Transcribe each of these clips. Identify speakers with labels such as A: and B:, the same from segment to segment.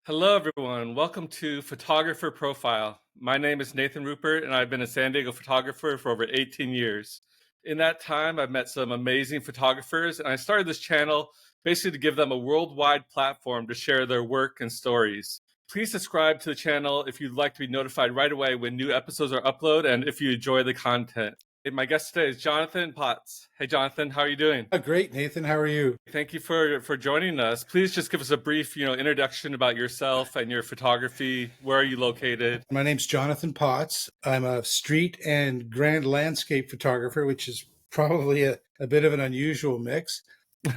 A: Hello, everyone. Welcome to Photographer Profile. My name is Nathan Rupert, and I've been a San Diego photographer for over 18 years. In that time, I've met some amazing photographers, and I started this channel basically to give them a worldwide platform to share their work and stories. Please subscribe to the channel if you'd like to be notified right away when new episodes are uploaded and if you enjoy the content. My guest today is Jonathan Potts. Hey, Jonathan, how are you doing?
B: Great, Nathan. How are you?
A: Thank you for joining us. Please just give us a brief, introduction about yourself and your photography. Where are you located?
B: My name's Jonathan Potts. I'm a street and grand landscape photographer, which is probably a bit of an unusual mix.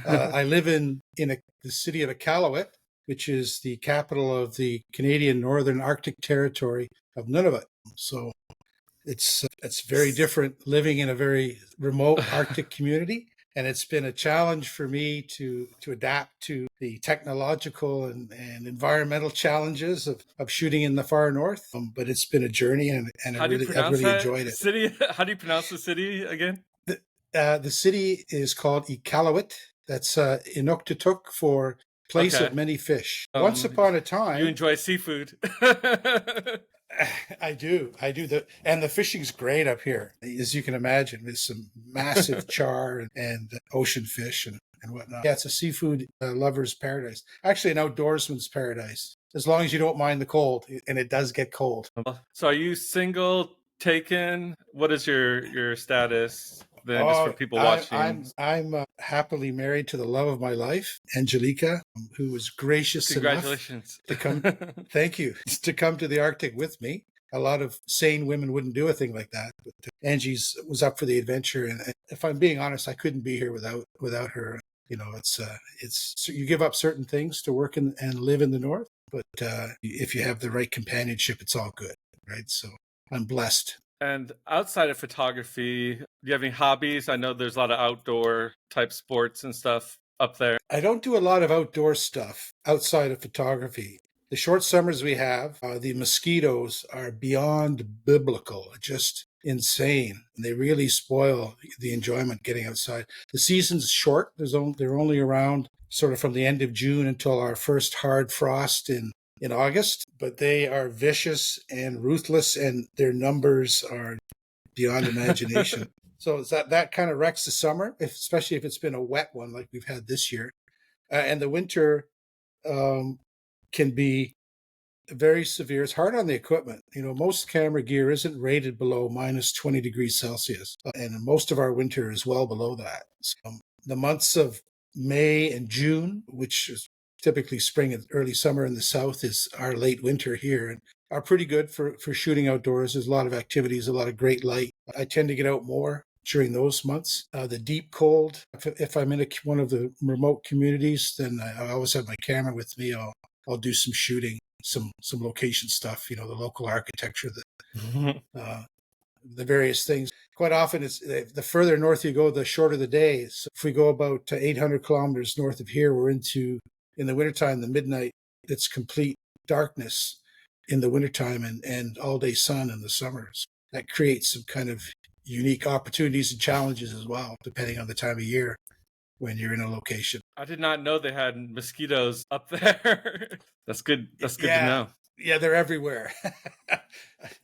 B: I live in the city of Iqaluit, which is the capital of the Canadian Northern Arctic Territory of Nunavut. So it's very different living in a very remote Arctic community. And it's been a challenge for me to adapt to the technological and environmental challenges of shooting in the far north. But it's been a journey, and
A: How do you
B: I've
A: pronounce
B: really
A: that
B: enjoyed it.
A: city? How do you pronounce the city again?
B: The city is called Iqaluit. That's Inuktitut for place
A: Okay.
B: of many fish. Once upon a
A: You
B: time,
A: enjoy seafood.
B: I do. And the fishing's great up here, as you can imagine. There's some massive char and ocean fish and whatnot. Yeah, it's a seafood lover's paradise. Actually, an outdoorsman's paradise, as long as you don't mind the cold, and it does get cold.
A: So, are you single, taken? What is your status? Then, just for
B: Oh,
A: people watching.
B: I'm happily married to the love of my life, Angelica, who was gracious enough
A: Congratulations.
B: to come. Thank you, to come to the Arctic with me. A lot of sane women wouldn't do a thing like that, but Angie's was up for the adventure. And if I'm being honest, I couldn't be here without her. You know, it's you give up certain things to work and live in the north, but if you have the right companionship, it's all good, right? So I'm blessed.
A: And outside of photography, do you have any hobbies? I know there's a lot of outdoor type sports and stuff up there.
B: I don't do a lot of outdoor stuff outside of photography. The short summers we have, the mosquitoes are beyond biblical, just insane. And they really spoil the enjoyment getting outside. The season's short. They're only around sort of from the end of June until our first hard frost in August. But they are vicious and ruthless, and their numbers are beyond imagination. So that kind of wrecks the summer, especially if it's been a wet one like we've had this year. And the winter um, can be very severe. It's hard on the equipment. You know, most camera gear isn't rated below minus 20 degrees Celsius, and most of our winter is well below that. So, the months of May and June, which is typically spring and early summer in the south, is our late winter here, and are pretty good for shooting outdoors. There's a lot of activities, a lot of great light. I tend to get out more during those months. The deep cold, if I'm in one of the remote communities, then I always have my camera with me. I'll do some shooting, some location stuff, you know, the local architecture, the various things. Quite often, it's the further north you go, the shorter the day. So if we go about 800 kilometers north of here, we're into, in the wintertime, the midnight, it's complete darkness in the wintertime and all day sun in the summers. That creates some kind of unique opportunities and challenges as well, depending on the time of year when you're in a location.
A: I did not know they had mosquitoes up there. That's good. That's good to know.
B: Yeah, they're everywhere.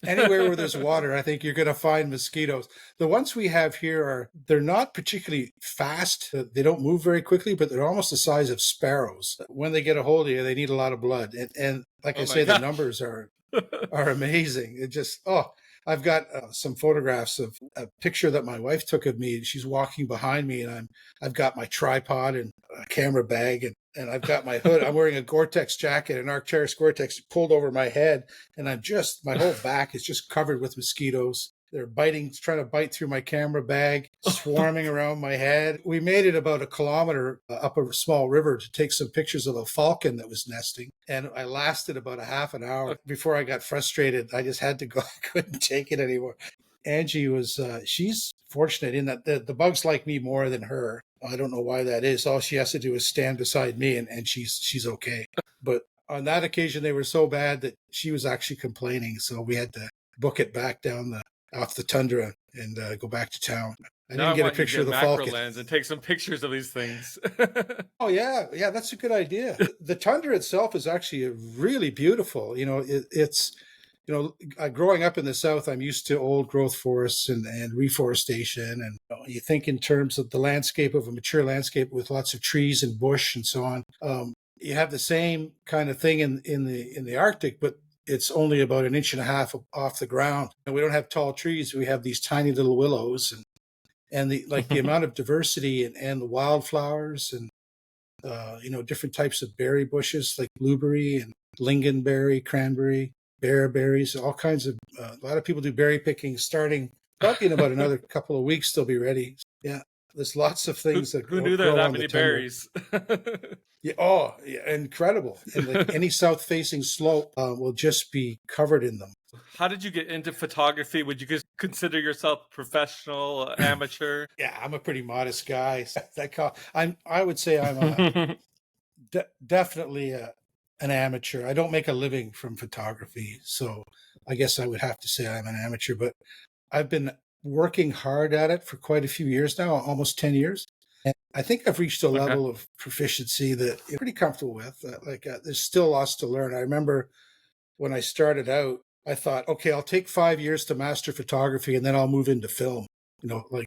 B: Anywhere where there's water, I think you're going to find mosquitoes. The ones we have here they're not particularly fast. They don't move very quickly, but they're almost the size of sparrows. When they get a hold of you, they need a lot of blood. And like I say, the numbers are amazing. It just, I've got some photographs of a picture that my wife took of me. She's walking behind me, and I've got my tripod and a camera bag, and I've got my hood. I'm wearing a Gore-Tex jacket, an Arc'teryx Gore-Tex pulled over my head, and my whole back is just covered with mosquitoes. They're trying to bite through my camera bag, swarming around my head. We made it about a kilometer up a small river to take some pictures of a falcon that was nesting. And I lasted about a half an hour before I got frustrated. I just had to go. I couldn't take it anymore. Angie she's fortunate in that the bugs like me more than her. I don't know why that is. All she has to do is stand beside me, and she's okay. But on that occasion, they were so bad that she was actually complaining. So we had to book it back off the tundra and go back to town. I
A: Now I
B: didn't get a
A: want you to
B: picture
A: get
B: of the
A: macro
B: falcon.
A: lens and take some pictures of these things.
B: Oh yeah, that's a good idea. The tundra itself is actually really beautiful. It's growing up in the South, I'm used to old growth forests and reforestation, and you think in terms of the landscape of a mature landscape with lots of trees and bush and so on. You have the same kind of thing in the Arctic, but it's only about an inch and a half off the ground, and we don't have tall trees. We have these tiny little willows, and the amount of diversity and the wildflowers and different types of berry bushes like blueberry and lingonberry, cranberry, bearberries, all kinds of. A lot of people do berry picking starting probably in about another couple of weeks. They'll be ready. Yeah, there's lots of things that
A: Who knew there were
B: grow
A: that
B: on the
A: many
B: tundra.
A: berries?
B: Yeah, oh, yeah, incredible! And like any south-facing slope will just be covered in them.
A: How did you get into photography? Would you consider yourself professional, amateur?
B: Yeah, I'm a pretty modest guy. I would say I'm a definitely an amateur. I don't make a living from photography, so I guess I would have to say I'm an amateur. But I've been working hard at it for quite a few years now, almost 10 years. And I think I've reached a
A: Okay.
B: level of proficiency that I'm pretty comfortable with. There's still lots to learn. I remember when I started out, I thought, okay, I'll take 5 years to master photography and then I'll move into film, like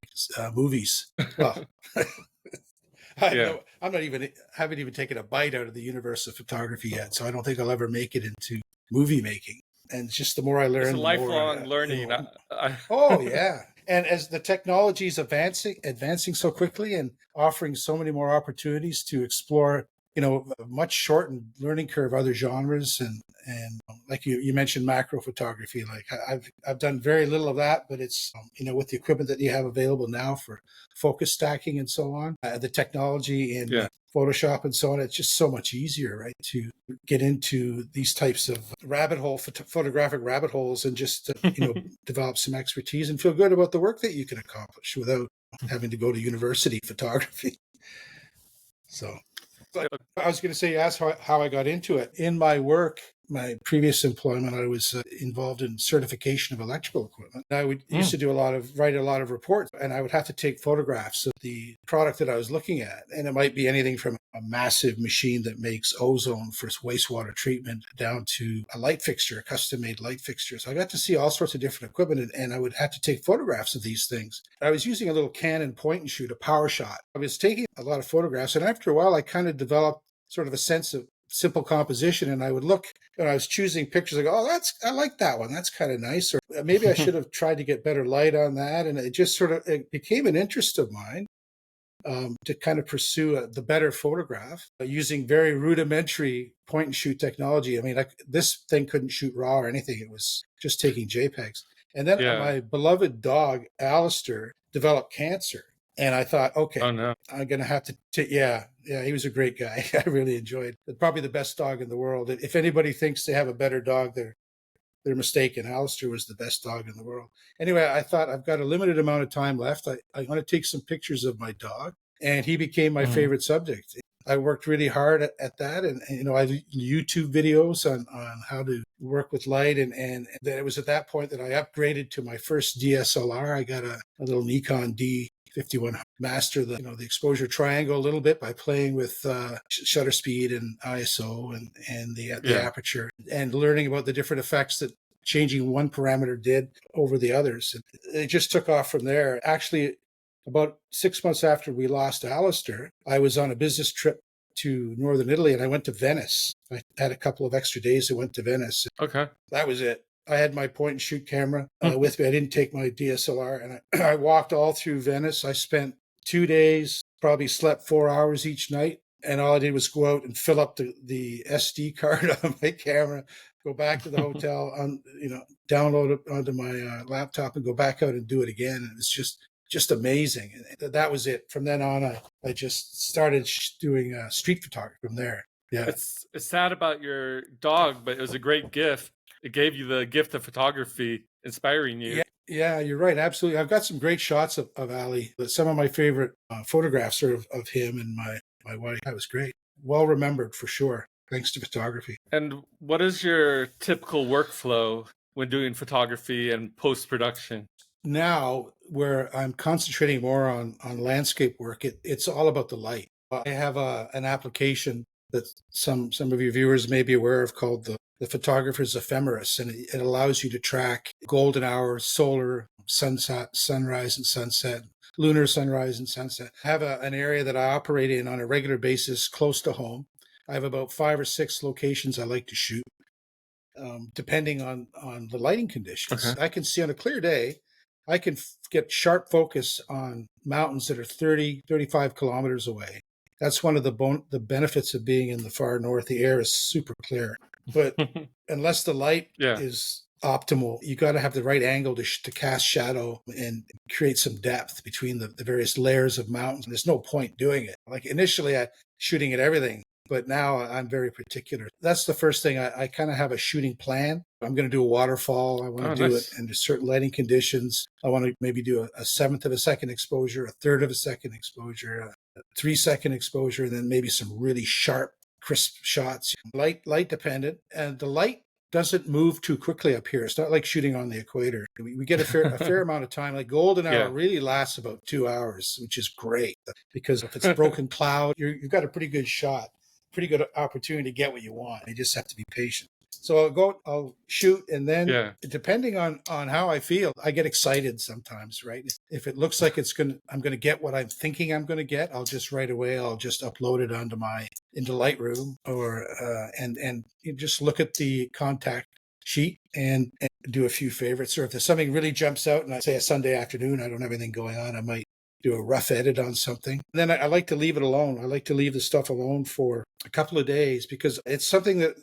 B: movies. Well,
A: Yeah.
B: I'm not even haven't even taken a bite out of the universe of photography yet, so I don't think I'll ever make it into movie making. And just the more I
A: It's a
B: learn, the more
A: lifelong learning.
B: Oh yeah, and as the technology is advancing so quickly and offering so many more opportunities to explore, a much shortened learning curve, other genres, and like you mentioned macro photography. Like I've done very little of that, but it's with the equipment that you have available now for focus stacking and so on, the technology in
A: Yeah.
B: Photoshop and so on, it's just so much easier, right, to get into these types of photographic rabbit holes and just develop some expertise and feel good about the work that you can accomplish without having to go to university photography. So I was going to say, ask how I got into it. In my work, my previous employment, I was involved in certification of electrical equipment. I would used to write a lot of reports, and I would have to take photographs of the product that I was looking at. And it might be anything from a massive machine that makes ozone for wastewater treatment down to a light fixture, a custom-made light fixture. So I got to see all sorts of different equipment, and I would have to take photographs of these things. I was using a little Canon point and shoot, a power shot. I was taking a lot of photographs, and after a while, I kind of developed sort of a sense of simple composition, and I would look when I was choosing pictures. I go, oh, I like that one. That's kind of nice. Or maybe I should have tried to get better light on that. And it just it became an interest of mine to kind of pursue the better photograph using very rudimentary point and shoot technology. I mean, this thing couldn't shoot RAW or anything. It was just taking JPEGs. And then
A: Yeah.
B: my beloved dog, Alistair, developed cancer. And I thought, okay,
A: Oh no.
B: I'm going to have to yeah, he was a great guy. I really enjoyed it. Probably the best dog in the world. If anybody thinks they have a better dog, they're mistaken. Alistair was the best dog in the world. Anyway, I thought I've got a limited amount of time left. I want to take some pictures of my dog. And he became my favorite subject. I worked really hard at that. And I did YouTube videos on how to work with light. And then it was at that point that I upgraded to my first DSLR. I got a little Nikon D51 master the exposure triangle a little bit by playing with shutter speed and ISO and the aperture and learning about the different effects that changing one parameter did over the others. And it just took off from there. Actually, about 6 months after we lost Alistair, I was on a business trip to northern Italy and I went to Venice. I had a couple of extra days and went to Venice.
A: Okay.
B: That was it. I had my point and shoot camera with me. I didn't take my DSLR, and I walked all through Venice. I spent 2 days, probably slept 4 hours each night. And all I did was go out and fill up the SD card on my camera, go back to the hotel, download it onto my laptop and go back out and do it again. And it's just amazing. And that was it. From then on, I just started doing street photography from there. Yeah.
A: It's sad about your dog, but it was a great gift. It gave you the gift of photography, inspiring you.
B: Yeah, you're right. Absolutely. I've got some great shots of Ali. But some of my favorite photographs are of him and my wife. That was great. Well remembered for sure, thanks to photography.
A: And what is your typical workflow when doing photography and post-production?
B: Now, where I'm concentrating more on landscape work, it's all about the light. I have an application that some of your viewers may be aware of called the Photographer's Ephemeris, and it allows you to track golden hour, solar, sunset, sunrise and sunset, lunar sunrise and sunset. I have an area that I operate in on a regular basis close to home. I have about 5 or 6 locations I like to shoot, depending on the lighting conditions.
A: Okay.
B: I can see on a clear day, I can get sharp focus on mountains that are 30, 35 kilometers away. That's one of the benefits of being in the far north. The air is super clear. But unless the light
A: Yeah.
B: is optimal, you got to have the right angle to cast shadow and create some depth between the various layers of mountains. There's no point doing it. Like initially, I shooting at everything, but now I'm very particular. That's the first thing. I kind of have a shooting plan. I'm going to do a waterfall. I want to do
A: nice.
B: it under certain lighting conditions. I want to maybe do a 1/7 of a second exposure, a 1/3 of a second exposure, a 3-second exposure, and then maybe some really sharp, crisp shots. Light dependent. And the light doesn't move too quickly up here. It's not like shooting on the equator. We get a fair amount of time. Like golden hour really lasts about 2 hours, which is great, because if it's broken cloud, you've got a pretty good shot, pretty good opportunity to get what you want. You just have to be patient. So I'll shoot, and then depending on how I feel, I get excited sometimes, right? If it looks like I'm going to get what I'm thinking I'm going to get, I'll just right away, I'll just upload it into Lightroom, or and you just look at the contact sheet and do a few favorites. Or if there's something really jumps out, and I say a Sunday afternoon, I don't have anything going on, I might do a rough edit on something. And then I like to leave it alone. I like to leave the stuff alone for a couple of days, because it's something that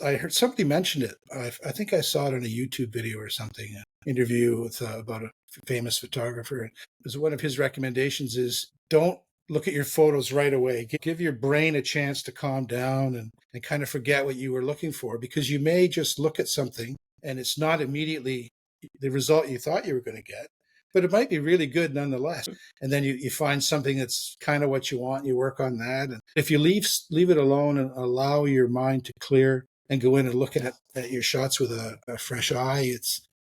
B: I heard somebody mention it. I think I saw it in a YouTube video or something, an interview with about a famous photographer. It was one of his recommendations is don't look at your photos right away. Give your brain a chance to calm down and kind of forget what you were looking for, because you may just look at something and it's not immediately the result you thought you were going to get, but it might be really good nonetheless. And then you find something that's kind of what you want, and you work on that. And if you leave it alone and allow your mind to clear and go in and look at your shots with a fresh eye,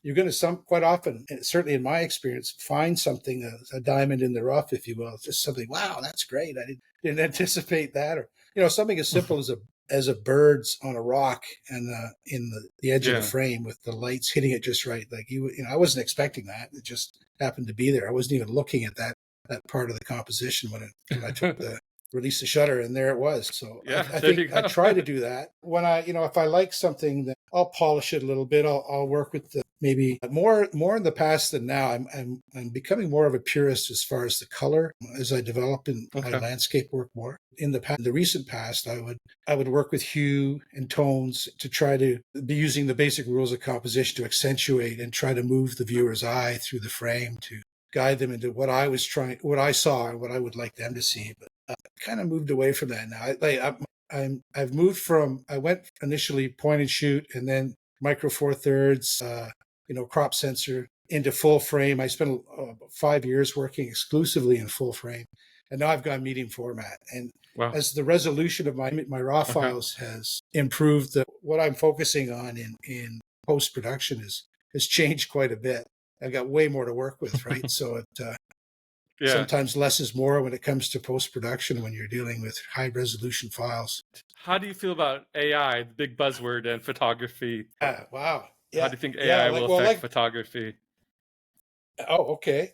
B: you're going to quite often, certainly in my experience, find something, a diamond in the rough, if you will. It's just something, wow, that's great. I didn't anticipate that. Or, something as simple as a bird's on a rock and in the edge of the frame with the lights hitting it just right. Like I wasn't expecting that. It just happened to be there. I wasn't even looking at that part of the composition when I took release the shutter, and there it was. So I think I try to do that when if I like something, then I'll polish it a little bit. I'll work with maybe more in the past than now. I'm becoming more of a purist as far as the color as I develop in my landscape work more. In the recent past, I would work with hue and tones to try to be using the basic rules of composition to accentuate and try to move the viewer's eye through the frame to guide them into what I saw and what I would like them to see. But I kind of moved away from that now. I've moved from, I went initially point and shoot, and then micro four thirds, crop sensor, into full frame. I spent 5 years working exclusively in full frame, and now I've gone medium format. And as the resolution of my raw files has improved, what I'm focusing on in post production has changed quite a bit. I've got way more to work with, right? So sometimes less is more when it comes to post production when you're dealing with high resolution files.
A: How do you feel about AI, the big buzzword in photography?
B: Wow. Yeah.
A: How do you think AI will affect photography?
B: Oh, okay.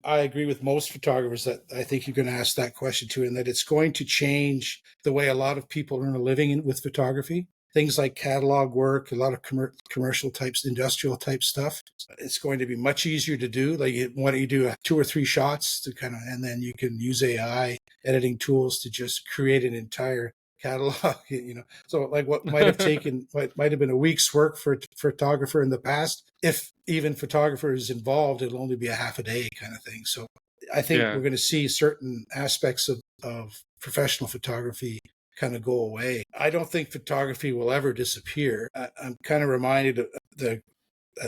B: I agree with most photographers that I think you're going to ask that question too, and that it's going to change the way a lot of people earn a living with photography. Things like catalog work, a lot of commercial types, industrial type stuff. It's going to be much easier to do. Like, why don't you do 2 or 3 shots to and then you can use AI editing tools to just create an entire catalog. So like what might have been a week's work for a photographer in the past, if even photographers involved, it'll only be a half a day kind of thing. So I think we're going to see certain aspects of professional photography kind of go away. I don't think photography will ever disappear. I'm kind of reminded of that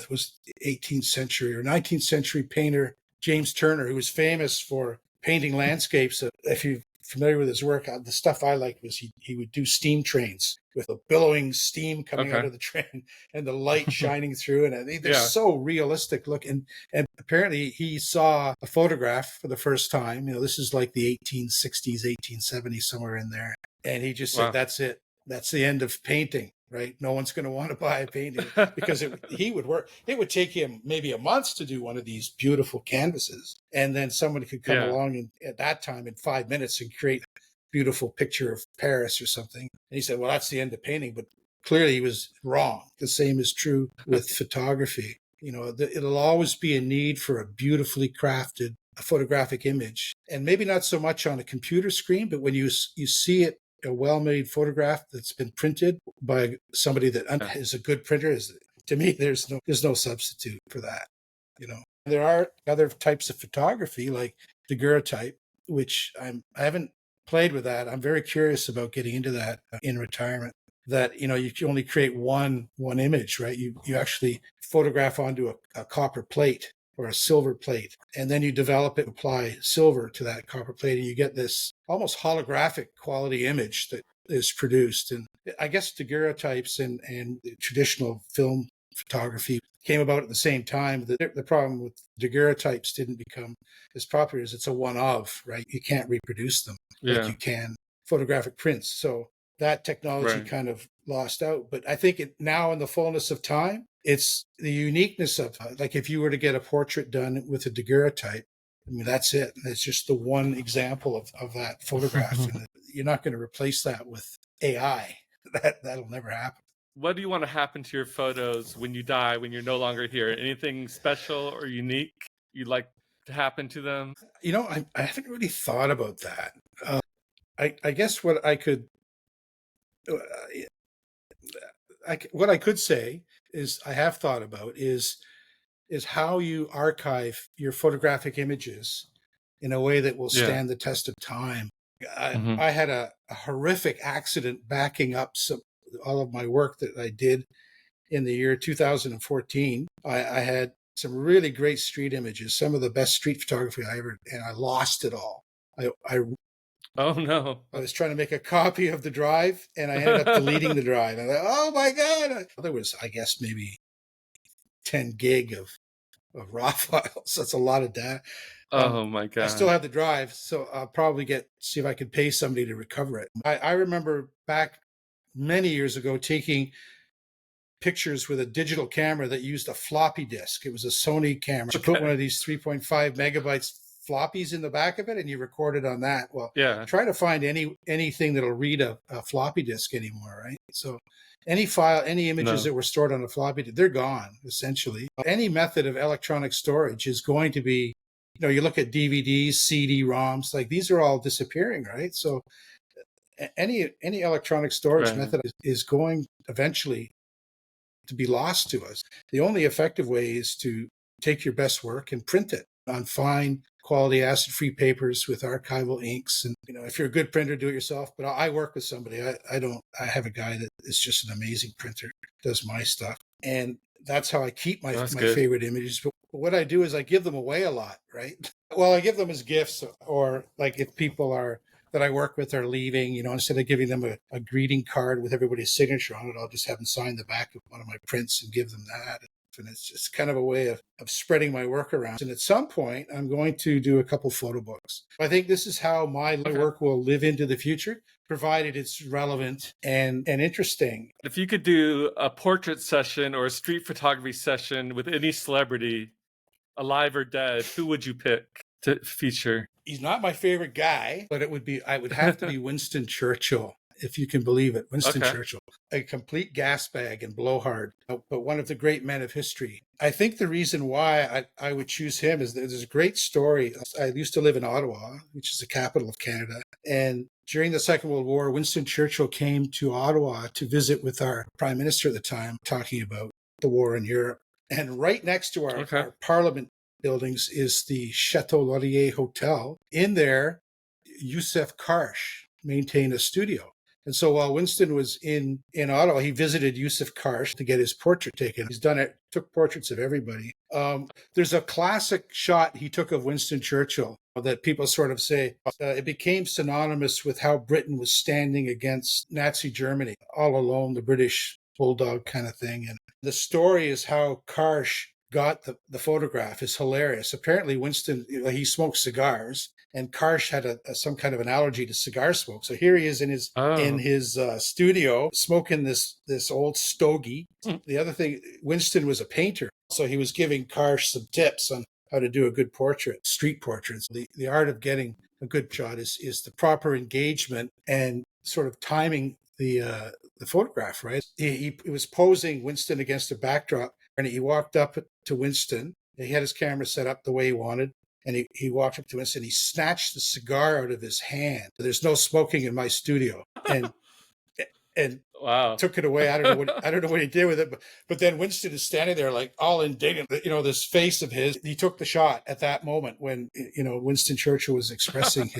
B: was 18th century or 19th century painter James Turner, who was famous for painting landscapes. If you're familiar with his work, the stuff I liked was he would do steam trains. with the billowing steam coming out
A: Okay.
B: of the train and the light shining through. And they're
A: Yeah.
B: so realistic looking. And apparently he saw a photograph for the first time. This is like the 1860s, 1870s, somewhere in there. And he just said,
A: Wow.
B: that's it. That's the end of painting, right? No one's going to want to buy a painting because he would work. It would take him maybe a month to do one of these beautiful canvases. And then someone could come
A: Yeah.
B: along at that time in 5 minutes and create a beautiful picture of Paris or something. And he said, well, that's the end of painting. But clearly he was wrong. The same is true with photography. It'll always be a need for a beautifully crafted photographic image. And maybe not so much on a computer screen, but when you see it, a well-made photograph that's been printed by somebody that is a good printer, to me, there's no substitute for that. There are other types of photography like daguerreotype, which I haven't played with that. I'm very curious about getting into that in retirement. That you can only create one image, right? You actually photograph onto a copper plate or a silver plate, and then you develop it, apply silver to that copper plate, and you get this almost holographic quality image that is produced. And I guess daguerreotypes and traditional film photography came about at the same time. The problem with daguerreotypes didn't become as popular as it's a one-of, right? You can't reproduce them like you can photographic prints. So that technology kind of lost out. But I think now in the fullness of time, it's the uniqueness of like if you were to get a portrait done with a daguerreotype, I mean, that's it. It's just the one example of that photograph. And you're not going to replace that with AI. That'll never happen.
A: What do you want to happen to your photos when you die, when you're no longer here? Anything special or unique you'd like to happen to them?
B: I haven't really thought about that. I guess what I could say is I have thought about is how you archive your photographic images in a way that will stand the test of time. I had a horrific accident backing up all of my work that I did in the year 2014. I had some really great street images, some of the best street photography I ever, and I lost it all.
A: Oh no!
B: I was trying to make a copy of the drive, and I ended up deleting the drive. I thought, oh my god! There was, I guess, maybe 10 gig of raw files. That's a lot of data.
A: Oh my god!
B: I still have the drive, so I'll probably see if I could pay somebody to recover it. I remember back many years ago taking pictures with a digital camera that used a floppy disk. It was a Sony camera. You put one of these 3.5 megabytes floppies in the back of it and you record it on that. Well, try to find anything that'll read a floppy disk anymore, right? So any file, any images that were stored on a floppy disk, they're gone, essentially. Any method of electronic storage is going to be, you look at DVDs, CD-ROMs, like these are all disappearing, right? So any electronic storage method is going eventually to be lost to us. The only effective way is to take your best work and print it on fine quality acid-free papers with archival inks. And, if you're a good printer, do it yourself. But I work with somebody. I have a guy that is just an amazing printer, does my stuff. And that's how I keep my favorite images. But what I do is I give them away a lot, right? Well, I give them as gifts, or like if people that I work with are leaving, instead of giving them a greeting card with everybody's signature on it, I'll just have them sign the back of one of my prints and give them that. And it's just kind of a way of spreading my work around. And at some point, I'm going to do a couple photo books. I think this is how my work will live into the future, provided it's relevant and interesting.
A: If you could do a portrait session or a street photography session with any celebrity, alive or dead, who would you pick to feature?
B: He's not my favorite guy, but I would have to be Winston Churchill, if you can believe it. Winston Churchill, a complete gas bag and blowhard, but one of the great men of history. I think the reason why I would choose him is that there's a great story. I used to live in Ottawa, which is the capital of Canada. And during the Second World War, Winston Churchill came to Ottawa to visit with our prime minister at the time, talking about the war in Europe. And right next to our Parliament buildings is the Chateau Laurier Hotel. In there, Youssef Karsh maintained a studio. And so while Winston was in Ottawa, he visited Yusuf Karsh to get his portrait taken. He's done it, took portraits of everybody. There's a classic shot he took of Winston Churchill that people sort of say it became synonymous with how Britain was standing against Nazi Germany, all alone, the British bulldog kind of thing. And the story is how Karsh got the photograph is hilarious. Apparently, Winston, he smoked cigars, and Karsh had some kind of an allergy to cigar smoke. So here he is in his studio smoking this old stogie. The other thing, Winston was a painter, so he was giving Karsh some tips on how to do a good portrait, street portraits. The art of getting a good shot is the proper engagement and sort of timing the photograph, right? He was posing Winston against a backdrop, and he walked up to Winston. He had his camera set up the way he wanted, and he walked up to Winston. He snatched the cigar out of his hand. There's no smoking in my studio, and
A: wow,
B: took it away. I don't know what he did with it, but then Winston is standing there like all indignant. This face of his. He took the shot at that moment when Winston Churchill was expressing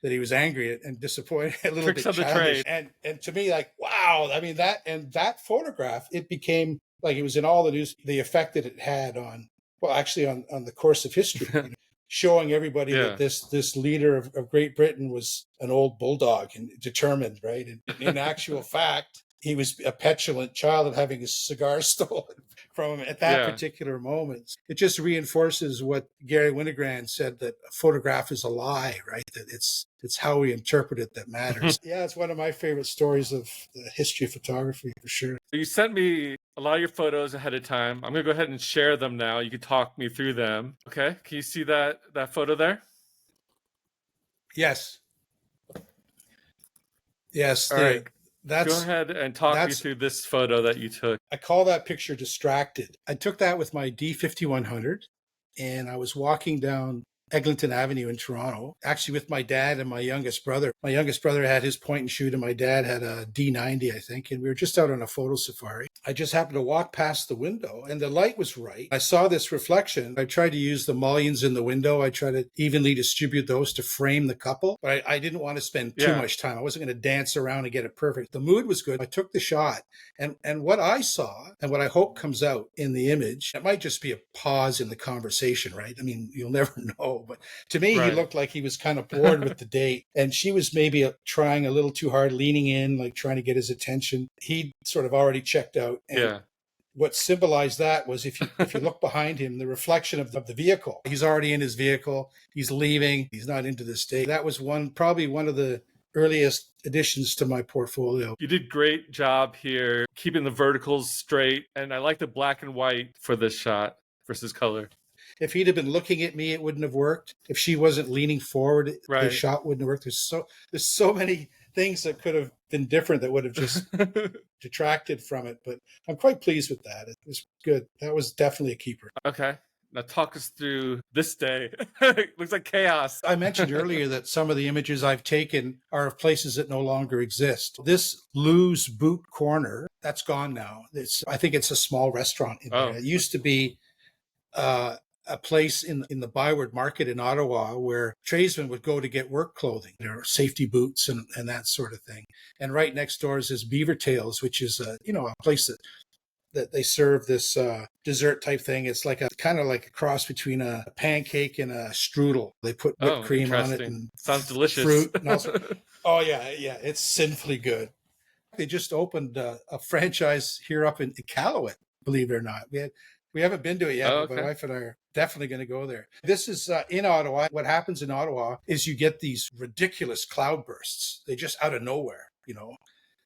B: that he was angry and disappointed, a little bit childish. And to me, like, wow, I mean, that photograph, it became like it was in all the news, the effect that it had on the course of history, showing everybody that this leader of Great Britain was an old bulldog and determined, right? And in actual fact, he was a petulant child of having his cigar stolen from him at that particular moment. It just reinforces what Gary Winogrand said, that a photograph is a lie, right? That it's how we interpret it that matters. Yeah, it's one of my favorite stories of the history of photography, for sure.
A: You sent me a lot of your photos ahead of time. I'm going to go ahead and share them now. You can talk me through them. Okay. Can you see that photo there?
B: Yes. Yes.
A: All right. Go ahead and talk me through this photo that you took.
B: I call that picture Distracted. I took that with my D5100, and I was walking down Eglinton Avenue in Toronto, actually with my dad and my youngest brother. My youngest brother had his point and shoot, and my dad had a D90, I think, and we were just out on a photo safari. I just happened to walk past the window, and the light was right. I saw this reflection. I tried to use the mullions in the window. I tried to evenly distribute those to frame the couple, but I didn't want to spend too much time. I wasn't going to dance around and get it perfect. The mood was good. I took the shot, and what I saw, and what I hope comes out in the image, it might just be a pause in the conversation, right? I mean, you'll never know. But to me, he looked like he was kind of bored with the date, and she was maybe trying a little too hard, leaning in, like trying to get his attention. He'd sort of already checked out. And what symbolized that was if you look behind him, the reflection of the vehicle. He's already in his vehicle. He's leaving. He's not into this date. That was probably one of the earliest additions to my portfolio.
A: You did great job here, keeping the verticals straight, and I like the black and white for this shot versus color.
B: If he'd have been looking at me, it wouldn't have worked. If she wasn't leaning forward, the shot wouldn't have worked. There's so many things that could have been different that would have just detracted from it. But I'm quite pleased with that. It was good. That was definitely a keeper.
A: Okay. Now talk us through this day. Looks like chaos.
B: I mentioned earlier that some of the images I've taken are of places that no longer exist. This Lou's Boot Corner, that's gone now. I think it's a small restaurant in there. It used to be a place in the Byward Market in Ottawa where tradesmen would go to get work clothing, safety boots and that sort of thing. And right next door is this Beaver Tails, which is a place that they serve this dessert type thing. It's like kind of like a cross between a pancake and a strudel. They put whipped cream on it and
A: sounds delicious.
B: Fruit and also, it's sinfully good. They just opened a franchise here up in Iqaluit, believe it or not. We haven't been to it yet, but my wife and I are definitely going to go there. This is in Ottawa. What happens in Ottawa is you get these ridiculous cloudbursts. They just out of nowhere,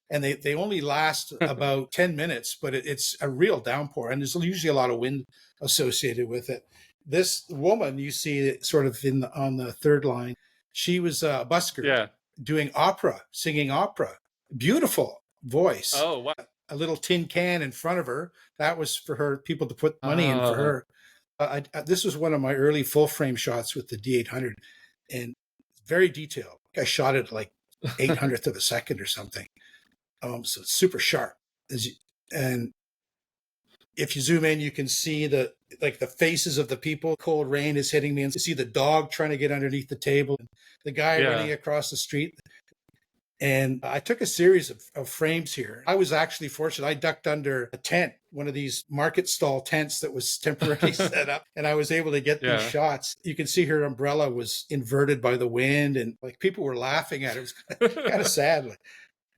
B: and they only last about 10 minutes, but it's a real downpour. And there's usually a lot of wind associated with it. This woman you see sort of on the third line, she was a busker doing opera, singing opera. Beautiful voice.
A: Oh, wow.
B: A little tin can in front of her. That was for her people to put money in for her. This was one of my early full frame shots with the D800, and very detailed. I shot it like 800th of a second or something. So it's super sharp. And if you zoom in, you can see the faces of the people. Cold rain is hitting me, and you see the dog trying to get underneath the table, and the guy running across the street. And I took a series of frames here. I was actually fortunate. I ducked under a tent, one of these market stall tents that was temporarily set up, and I was able to get these
A: Yeah.
B: shots. You can see her umbrella was inverted by the wind, and like people were laughing at it. It was kind of sad. Like,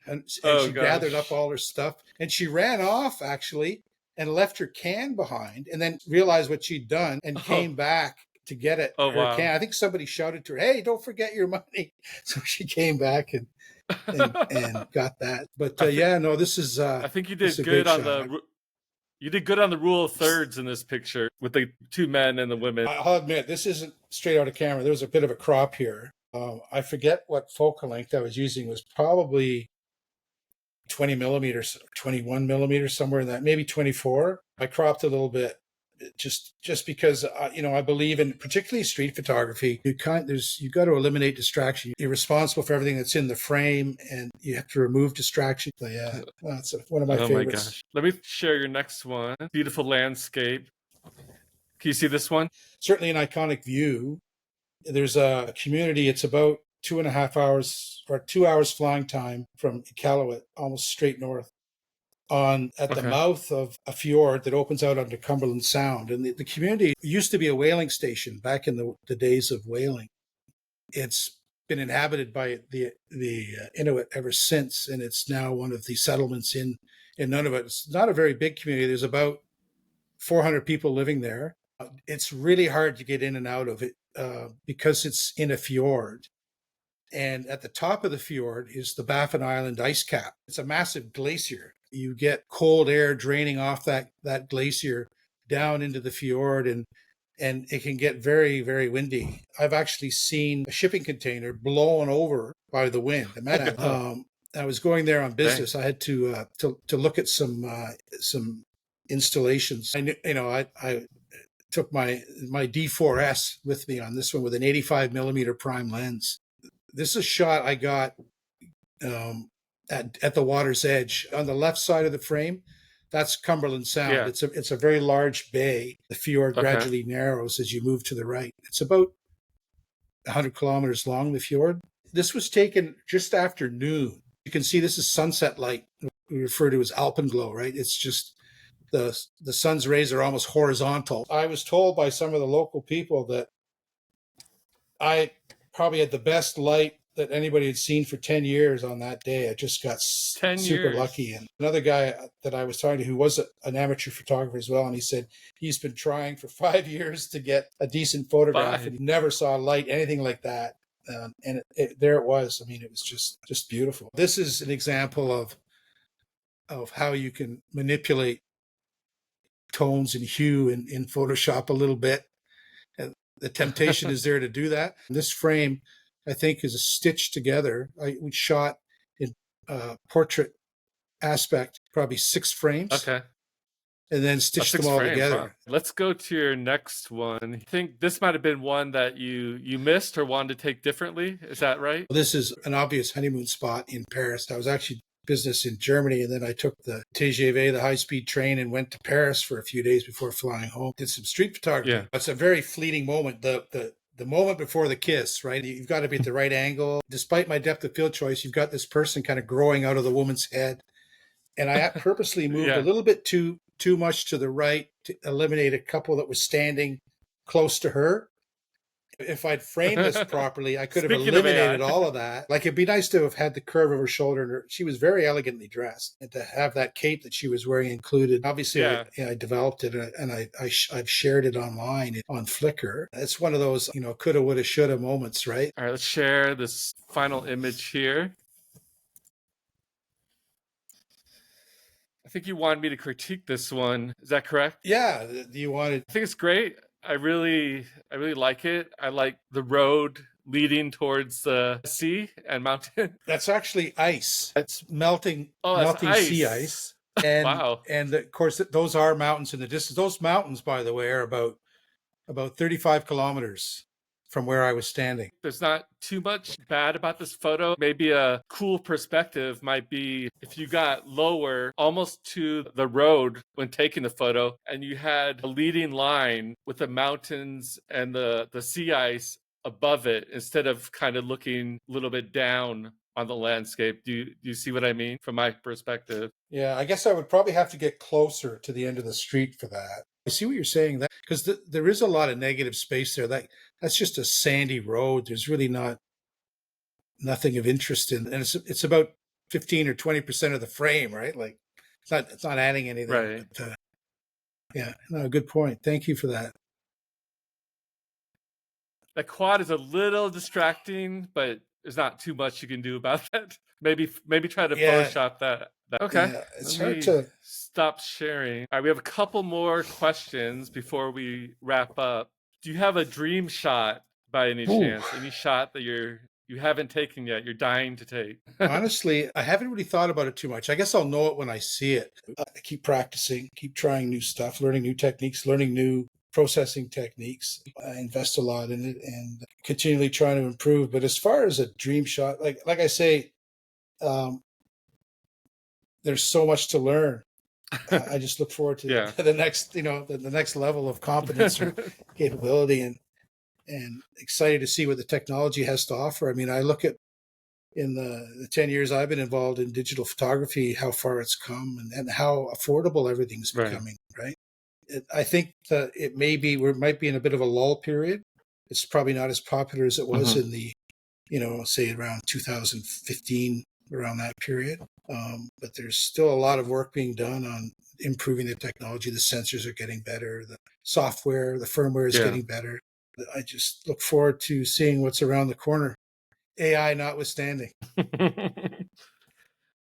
B: and
A: Oh
B: she gathered up
A: gosh.
B: all her stuff, and she ran off actually and left her can behind, and then realized what she'd done and
A: Oh.
B: came back to get it,
A: Oh
B: her
A: wow.
B: can. I think somebody shouted to her, "Hey, don't forget your money." So she came back and got that. But
A: I think
B: yeah, no, this is
A: I think you
B: this is
A: did
B: a great
A: good on
B: shot.
A: you did good on the rule of thirds in this picture with the two men and the women.
B: I'll admit this isn't straight out of camera. There was a bit of a crop here. I forget what focal length I was using. It was probably 20 millimeters, 21 millimeters, somewhere in that, maybe 24. I cropped a little bit just because I believe in particularly street photography. You got to eliminate distraction. You're responsible for everything that's in the frame, and you have to remove distraction. So yeah, that's one of my
A: Oh my
B: favorites.
A: gosh. Let me share your next one. Beautiful landscape. Can you see this one?
B: Certainly an iconic view. There's a community. It's about 2.5 hours or 2 hours flying time from Iqaluit, almost straight north, at the
A: Okay.
B: mouth of a fjord that opens out onto Cumberland Sound. And the community used to be a whaling station back in the days of whaling. It's been inhabited by the Inuit ever since, and it's now one of the settlements in Nunavut. It's not a very big community. There's about 400 people living there. It's really hard to get in and out of it because it's in a fjord. And at the top of the fjord is the Baffin Island ice cap. It's a massive glacier. You get cold air draining off that glacier down into the fjord, and it can get very, very windy. I've actually seen a shipping container blown over by the wind. I was going there on
A: Dang.
B: business. I had to look at some installations. I took my D4S with me on this one with an 85 millimeter prime lens. This is a shot I got at the water's edge on the left side of the frame. That's Cumberland Sound.
A: Yeah.
B: It's a very large bay. The fjord
A: Okay.
B: gradually narrows as you move to the right. It's about 100 kilometers long, the fjord. This was taken just after noon. You can see this is sunset light. We refer to as alpenglow, right? It's just the sun's rays are almost horizontal. I was told by some of the local people that I probably had the best light that anybody had seen for 10 years on that day. I just got
A: 10
B: super
A: years.
B: lucky. And another guy that I was talking to who was an amateur photographer as well, and he said he's been trying for 5 years to get a decent photograph, and he never saw light, anything like that. And there it was. I mean, it was just beautiful. This is an example of how you can manipulate tones and hue in Photoshop a little bit. And the temptation is there to do that. This frame, I think, is stitched together. We shot in portrait aspect, probably 6 frames,
A: Okay.
B: and then stitched them all
A: frames,
B: together.
A: huh? Let's go to your next one. I think this might have been one that you missed or wanted to take differently. Is that right?
B: This is an obvious honeymoon spot in Paris. I was actually business in Germany, and then I took the TGV, the high-speed train, and went to Paris for a few days before flying home. Did some street photography.
A: Yeah.
B: It's a very fleeting moment. The moment before the kiss, right? You've got to be at the right angle. Despite my depth of field choice, you've got this person kind of growing out of the woman's head. And I purposely moved a little bit too much to the right to eliminate a couple that was standing close to her. If I'd framed this properly, I could have eliminated all of that. Like, it'd be nice to have had the curve of her shoulder. She was very elegantly dressed, and to have that cape that she was wearing included. Obviously, I developed it, and I've shared it online on Flickr. It's one of those, coulda, woulda, shoulda moments, right?
A: All right, let's share this final image here. I think you wanted me to critique this one. Is that correct?
B: Yeah. You wanted?
A: I think it's great. I really like it. I like the road leading towards the sea and mountain.
B: That's actually ice. It's melting
A: ice.
B: Sea ice. And
A: wow.
B: And of course, those are mountains in the distance. Those mountains, by the way, are about 35 kilometers from where I was standing.
A: There's not too much bad about this photo. Maybe a cool perspective might be if you got lower, almost to the road when taking the photo, and you had a leading line with the mountains and the sea ice above it, instead of kind of looking a little bit down on the landscape. Do you see what I mean from my perspective?
B: Yeah, I guess I would probably have to get closer to the end of the street for that. I see what you're saying, that because there is a lot of negative space there. That's just a sandy road. There's really nothing of interest in, and it's about 15 or 20% of the frame, right? Like it's not adding anything.
A: Right.
B: But yeah, no, good point. Thank you for that.
A: The quad is a little distracting, but there's not too much you can do about that. Maybe try to
B: Yeah,
A: Photoshop that. Okay,
B: yeah,
A: let
B: it's hard
A: me
B: to.
A: stop sharing. All right, we have a couple more questions before we wrap up. Do you have a dream shot by any
B: Ooh,
A: chance? Any shot that you haven't taken yet, you're dying to take?
B: honestly, I haven't really thought about it too much. I guess I'll know it when I see it. I keep practicing, keep trying new stuff, learning new techniques, learning new processing techniques. I invest a lot in it and continually trying to improve. But as far as a dream shot, like I say, um, there's so much to learn. I just look forward to
A: Yeah.
B: the next, the next level of competence or capability, and excited to see what the technology has to offer. I mean, I look at in the 10 years I've been involved in digital photography, how far it's come and how affordable everything's
A: Right.
B: becoming, right? I think that we might be in a bit of a lull period. It's probably not as popular as it was
A: Hmm.
B: in the, say around 2015, around that period. But there's still a lot of work being done on improving the technology. The sensors are getting better. The software, the firmware is
A: Yeah.
B: getting better. I just look forward to seeing what's around the corner, AI notwithstanding.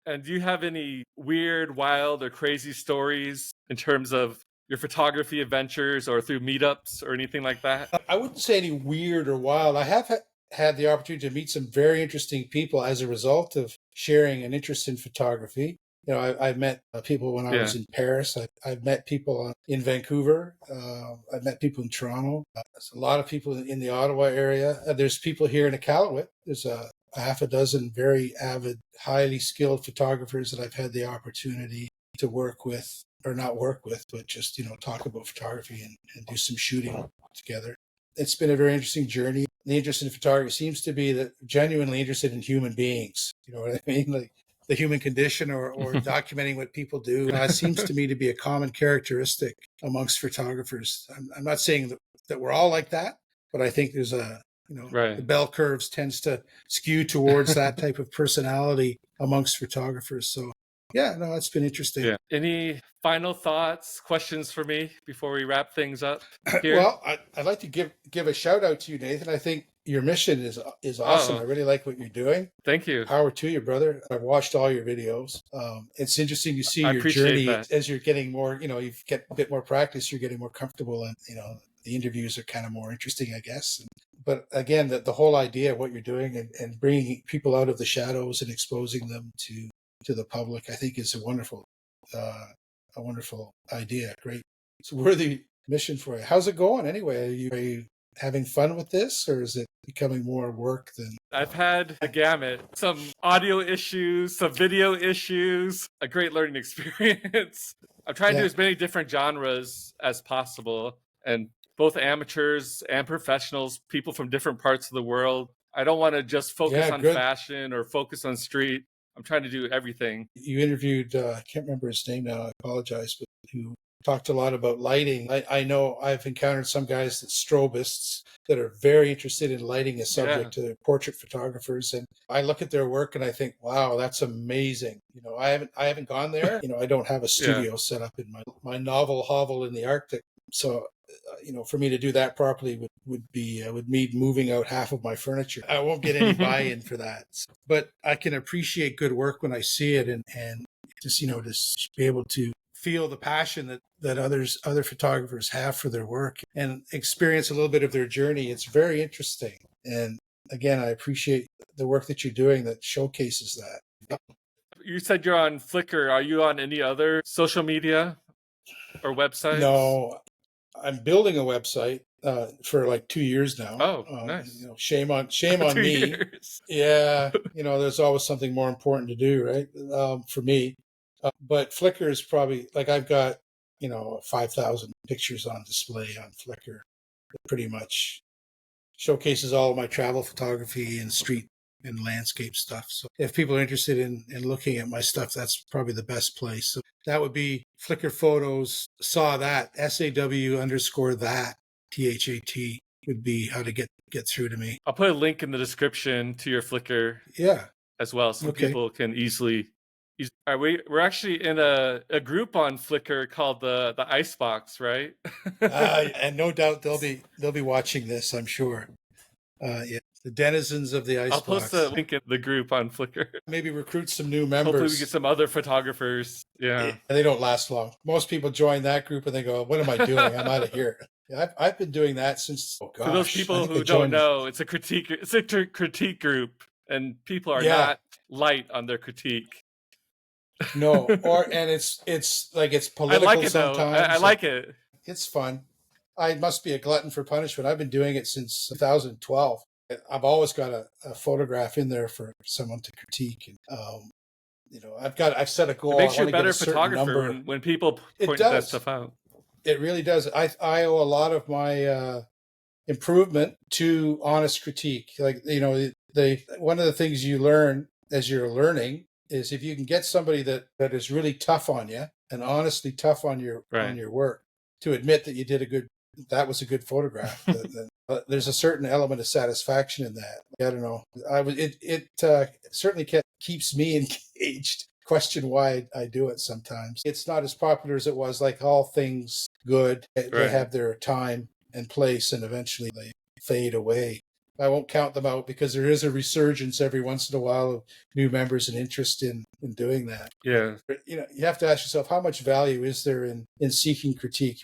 A: And do you have any weird, wild, or crazy stories in terms of your photography adventures or through meetups or anything like that?
B: I wouldn't say any weird or wild. I have had the opportunity to meet some very interesting people as a result of sharing an interest in photography. I've met people when I was
A: Yeah.
B: in Paris. I've met people in Vancouver. I've met people in Toronto. There's a lot of people in the Ottawa area. There's people here in Iqaluit. There's a half a dozen very avid, highly skilled photographers that I've had the opportunity to work with, or not work with, but just, talk about photography and do some shooting together. It's been a very interesting journey. The interest in photography seems to be that genuinely interested in human beings. You know what I mean? Like the human condition, or documenting what people do. It seems to me to be a common characteristic amongst photographers. I'm not saying that we're all like that, but I think there's the
A: Right.
B: bell curves tends to skew towards that type of personality amongst photographers. So yeah, no, it's been interesting.
A: Yeah. Any final thoughts, questions for me before we wrap things up here?
B: Well, I'd like to give a shout out to you, Nathan. I think your mission is awesome. I
A: Oh,
B: really like what you're doing.
A: thank you.
B: Power to you, brother. I've watched all your videos. It's interesting to see
A: I
B: your
A: appreciate
B: journey
A: that.
B: as you're getting more. You get a bit more practice. You're getting more comfortable, and the interviews are kind of more interesting, I guess. But again, the whole idea of what you're doing, and bringing people out of the shadows and exposing them to the public, I think is uh, a wonderful idea. Great, it's a worthy mission for you. How's it going anyway? Are you having fun with this, or is it becoming more work than?
A: I've had the gamut, some audio issues, some video issues, a great learning experience. I'm trying to do
B: Yeah,
A: as many different genres as possible, and both amateurs and professionals, people from different parts of the world. I don't want to just focus
B: yeah,
A: on
B: good.
A: fashion or focus on street. I'm trying to do everything.
B: You interviewed, I can't remember his name now, I apologize, but who talked a lot about lighting. I know I've encountered some guys that strobists that are very interested in lighting as
A: Yeah,
B: subject to portrait photographers. And I look at their work and I think, wow, that's amazing. I haven't gone there. I don't have a
A: yeah,
B: studio set up in my novel hovel in the Arctic. So, for me to do that properly would mean moving out half of my furniture. I won't get any buy-in for that, but I can appreciate good work when I see it, and just just be able to feel the passion that other photographers have for their work and experience a little bit of their journey. It's very interesting, and again, I appreciate the work that you're doing that showcases that.
A: You said you're on Flickr. Are you on any other social media or websites?
B: No, I'm building a website for like 2 years now.
A: Oh, nice.
B: Shame on
A: Two
B: me.
A: years.
B: Yeah, there's always something more important to do, right? For me, but Flickr is probably like I've got 5,000 pictures on display on Flickr. It pretty much showcases all of my travel photography and street and landscape stuff. So if people are interested in looking at my stuff, that's probably the best place. So that would be Flickr photos, saw that, SAW_that, THAT would be how to get through to me.
A: I'll put a link in the description to your Flickr as well, so people can easily. We're actually in a group on Flickr called the Icebox, right?
B: And no doubt they'll be watching this, I'm sure. Yeah, the denizens of the Icebox.
A: I'll post a link in the group on Flickr.
B: Maybe recruit some new members.
A: Hopefully we get some other photographers. Yeah.
B: They don't last long. Most people join that group and they go, what am I doing? I'm out of here. Yeah, I've been doing that since,
A: For those people who don't know, it's a critique group, and people are not light on their critique.
B: No, and it's like it's political.
A: I like it
B: sometimes.
A: though. I like it.
B: It's fun. I must be a glutton for punishment. I've been doing it since 2012. I've always got a photograph in there for someone to critique. And, I've set a goal.
A: It makes you a better photographer when people point that stuff out.
B: It really does. I owe a lot of my improvement to honest critique. Like, one of the things you learn as you're learning is if you can get somebody that is really tough on you and honestly tough on your work to admit that that was a good photograph. There's a certain element of satisfaction in that. I don't know. It certainly keeps me engaged. Question why I do it sometimes. It's not as popular as it was. Like all things good, they have their time and place, and eventually they fade away. I won't count them out because there is a resurgence every once in a while of new members and interest in doing that.
A: Yeah.
B: But, you have to ask yourself, how much value is there in seeking critique?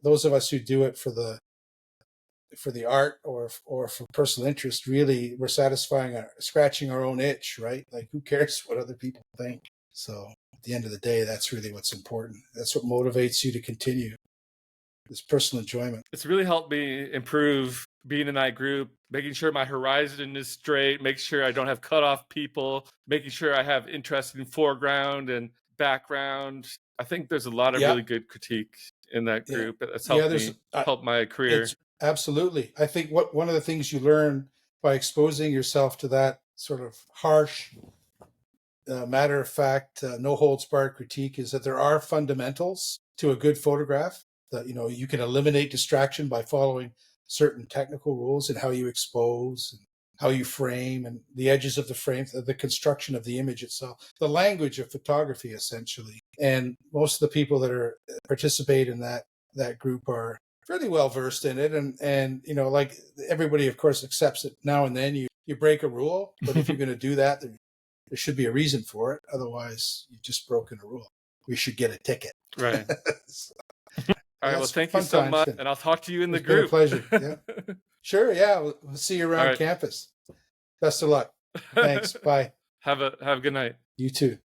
B: Those of us who do it for the art or for personal interest, really, we're scratching our own itch, right? Like, who cares what other people think? So at the end of the day, that's really what's important. That's what motivates you to continue, this personal enjoyment.
A: It's really helped me improve being in that group, making sure my horizon is straight, making sure I don't have cut off people, making sure I have interest in foreground and background. I think there's a lot of really good critique in that group. It's helped my career.
B: Absolutely. I think one of the things you learn by exposing yourself to that sort of harsh, matter of fact, no holds barred critique is that there are fundamentals to a good photograph. That you can eliminate distraction by following certain technical rules in how you expose and how you frame and the edges of the frame, the construction of the image itself, the language of photography, essentially. And most of the people that participate in that group are fairly well versed in it. And like everybody, of course, accepts it. Now and then you break a rule, but if you're going to do that, there should be a reason for it. Otherwise, you've just broken a rule. We should get a ticket.
A: Right. All right. Well, thank you so much. And I'll talk to you in the group.
B: It's been a pleasure. Yeah. Sure. Yeah. We'll see you around campus. Best of luck. Thanks. Bye.
A: Have a good night.
B: You too.